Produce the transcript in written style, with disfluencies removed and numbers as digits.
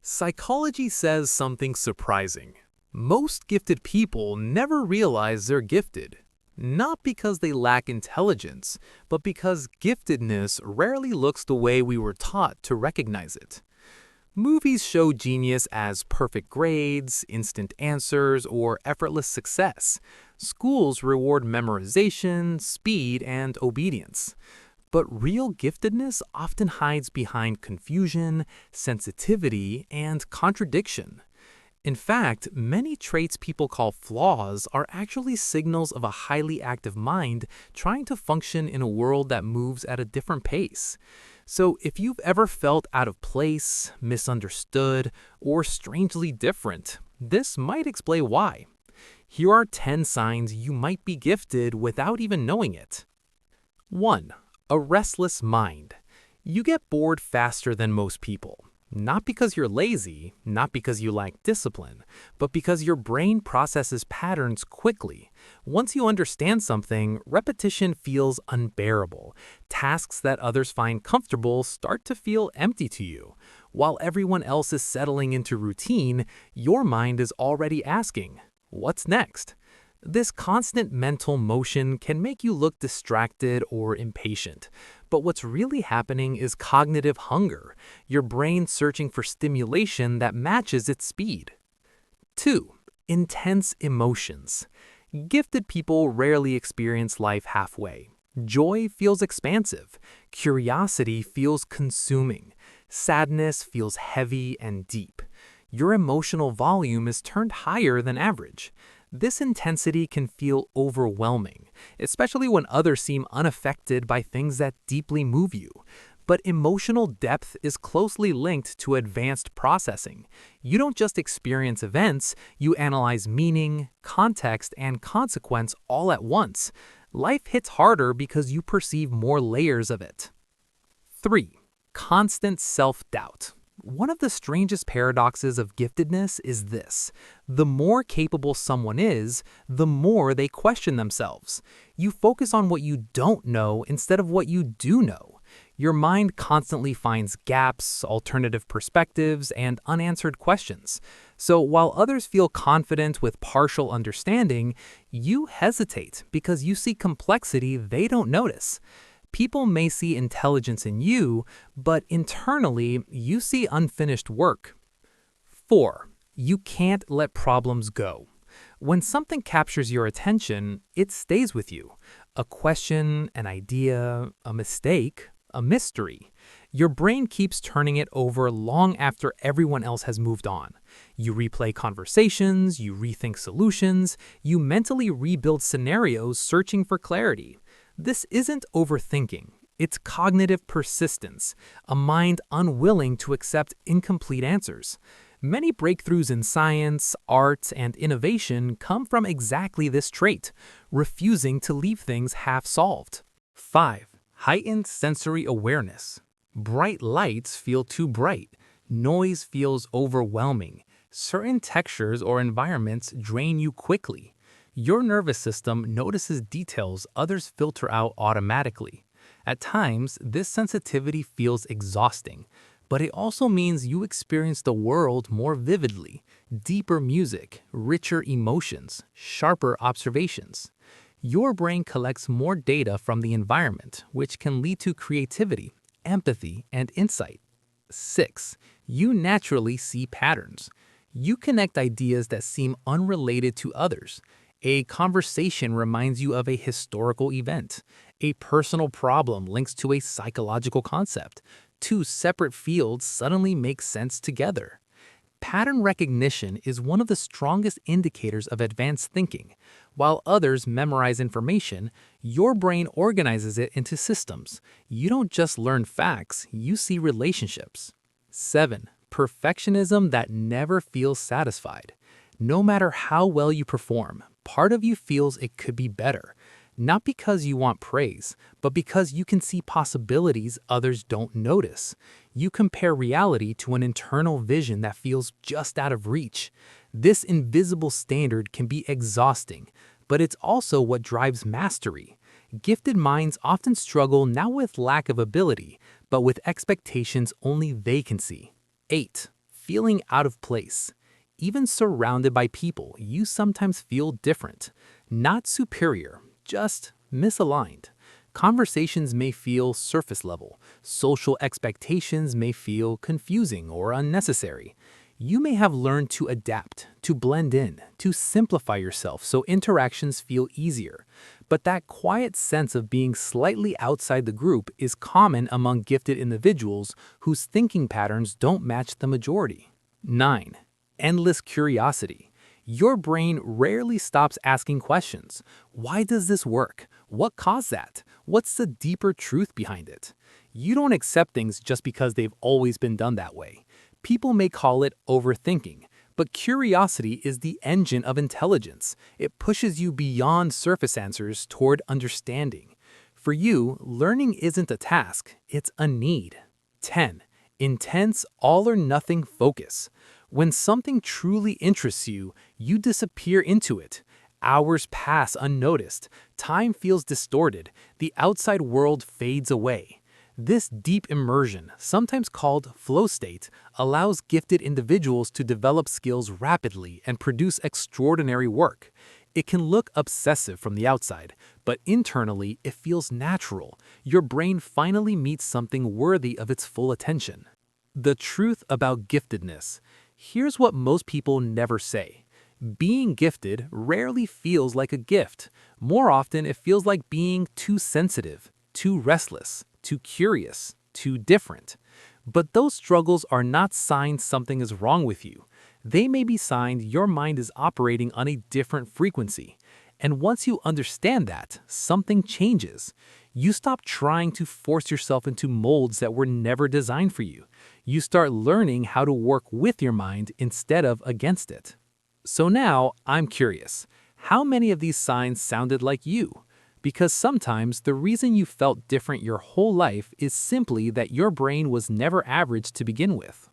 Psychology says something surprising. Most gifted people never realize they're gifted. Not because they lack intelligence, but because giftedness rarely looks the way we were taught to recognize it. Movies show genius as perfect grades, instant answers, or effortless success. Schools reward memorization, speed, and obedience. But real giftedness often hides behind confusion, sensitivity, and contradiction. In fact, many traits people call flaws are actually signals of a highly active mind trying to function in a world that moves at a different pace. So if you've ever felt out of place, misunderstood, or strangely different, this might explain why. Here are 10 signs you might be gifted without even knowing it. 1. A restless mind. You get bored faster than most people. Not because you're lazy, not because you lack discipline, but because your brain processes patterns quickly. Once you understand something, repetition feels unbearable. Tasks that others find comfortable start to feel empty to you. While everyone else is settling into routine, your mind is already asking, "What's next?" This constant mental motion can make you look distracted or impatient. But what's really happening is cognitive hunger, your brain searching for stimulation that matches its speed. 2. Intense emotions. Gifted people rarely experience life halfway. Joy feels expansive. Curiosity feels consuming. Sadness feels heavy and deep. Your emotional volume is turned higher than average. This intensity can feel overwhelming, especially when others seem unaffected by things that deeply move you. But emotional depth is closely linked to advanced processing. You don't just experience events, you analyze meaning, context, and consequence all at once. Life hits harder because you perceive more layers of it. 3. Constant self-doubt. One of the strangest paradoxes of giftedness is this: the more capable someone is, the more they question themselves. You focus on what you don't know instead of what you do know. Your mind constantly finds gaps, alternative perspectives, and unanswered questions. So while others feel confident with partial understanding, you hesitate because you see complexity they don't notice. People may see intelligence in you, but internally, you see unfinished work. 4. You can't let problems go. When something captures your attention, it stays with you. A question, an idea, a mistake, a mystery. Your brain keeps turning it over long after everyone else has moved on. You replay conversations, you rethink solutions, you mentally rebuild scenarios searching for clarity. This isn't overthinking, it's cognitive persistence, a mind unwilling to accept incomplete answers. Many breakthroughs in science, art, and innovation come from exactly this trait, refusing to leave things half-solved. 5. Heightened sensory awareness. Bright lights feel too bright. Noise feels overwhelming. Certain textures or environments drain you quickly. Your nervous system notices details others filter out automatically. At times, this sensitivity feels exhausting, but it also means you experience the world more vividly. Deeper music, richer emotions, sharper observations. Your brain collects more data from the environment, which can lead to creativity, empathy, and insight. 6. You naturally see patterns. You connect ideas that seem unrelated to others. A conversation reminds you of a historical event. A personal problem links to a psychological concept. Two separate fields suddenly make sense together. Pattern recognition is one of the strongest indicators of advanced thinking. While others memorize information, your brain organizes it into systems. You don't just learn facts, you see relationships. 7. Perfectionism that never feels satisfied. No matter how well you perform, part of you feels it could be better. Not because you want praise, but because you can see possibilities others don't notice. You compare reality to an internal vision that feels just out of reach. This invisible standard can be exhausting, but it's also what drives mastery. Gifted minds often struggle not with lack of ability, but with expectations only they can see. 8. feeling out of place. Even surrounded by people, you sometimes feel different. Not superior, just misaligned. Conversations may feel surface level. Social expectations may feel confusing or unnecessary. You may have learned to adapt, to blend in, to simplify yourself so interactions feel easier. But that quiet sense of being slightly outside the group is common among gifted individuals whose thinking patterns don't match the majority. 9. Endless curiosity. Your brain rarely stops asking questions. Why does this work? What caused that? What's the deeper truth behind it? You don't accept things just because they've always been done that way. People may call it overthinking, but curiosity is the engine of intelligence. It pushes you beyond surface answers toward understanding. For you, learning isn't a task, it's a need. 10. Intense all-or-nothing focus. When something truly interests you, you disappear into it. Hours pass unnoticed, time feels distorted, the outside world fades away. This deep immersion, sometimes called flow state, allows gifted individuals to develop skills rapidly and produce extraordinary work. It can look obsessive from the outside, but internally it feels natural. Your brain finally meets something worthy of its full attention. The truth about giftedness. Here's what most people never say. Being gifted rarely feels like a gift. More often, it feels like being too sensitive, too restless, too curious, too different. But those struggles are not signs something is wrong with you. They may be signs your mind is operating on a different frequency. And once you understand that, something changes. You stop trying to force yourself into molds that were never designed for you. You start learning how to work with your mind instead of against it. So now, I'm curious, how many of these signs sounded like you? Because sometimes the reason you felt different your whole life is simply that your brain was never average to begin with.